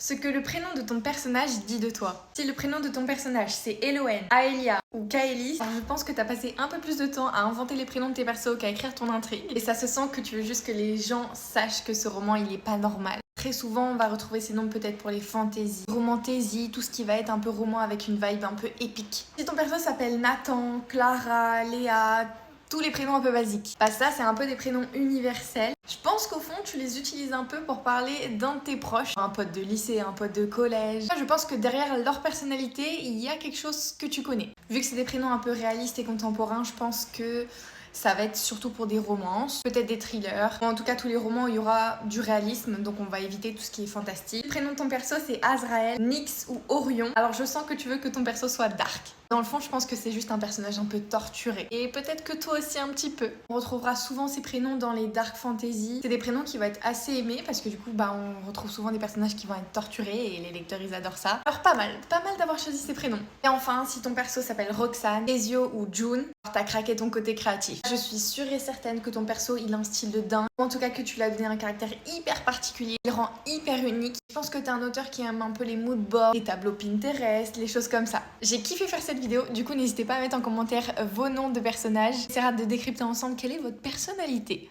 ce que le prénom de ton personnage dit de toi. Si le prénom de ton personnage c'est Elohen, Aelia ou Kaelis, je pense que t'as passé un peu plus de temps à inventer les prénoms de tes persos qu'à écrire ton intrigue. Et ça se sent que tu veux juste que les gens sachent que ce roman il est pas normal. Très souvent, on va retrouver ces noms peut-être pour les fantaisies, romantasy, tout ce qui va être un peu roman avec une vibe un peu épique. Si ton perso s'appelle Nathan, Clara, Léa, tous les prénoms un peu basiques, bah ça c'est un peu des prénoms universels. Je pense qu'au fond tu les utilises un peu pour parler d'un de tes proches, un pote de lycée, un pote de collège. Je pense que derrière leur personnalité, il y a quelque chose que tu connais. Vu que c'est des prénoms un peu réalistes et contemporains, je pense que ça va être surtout pour des romances, peut-être des thrillers, ou en tout cas tous les romans où il y aura du réalisme, donc on va éviter tout ce qui est fantastique. Le prénom de ton perso c'est Azrael, Nyx ou Orion. Alors je sens que tu veux que ton perso soit dark. Dans le fond, je pense que c'est juste un personnage un peu torturé. Et peut-être que toi aussi un petit peu. On retrouvera souvent ces prénoms dans les dark fantasy. C'est des prénoms qui vont être assez aimés parce que du coup, on retrouve souvent des personnages qui vont être torturés et les lecteurs ils adorent ça. Alors pas mal d'avoir choisi ces prénoms. Et enfin, si ton perso s'appelle Roxane, Ezio ou June, t'as craqué ton côté créatif. Je suis sûre et certaine que ton perso il a un style de dingue. Ou en tout cas que tu lui as donné un caractère hyper particulier. Il rend hyper unique. Je pense que t'es un auteur qui aime un peu les mood boards, les tableaux Pinterest, les choses comme ça. J'ai kiffé faire cette vidéo, du coup n'hésitez pas à mettre en commentaire vos noms de personnages. On essaiera de décrypter ensemble quelle est votre personnalité.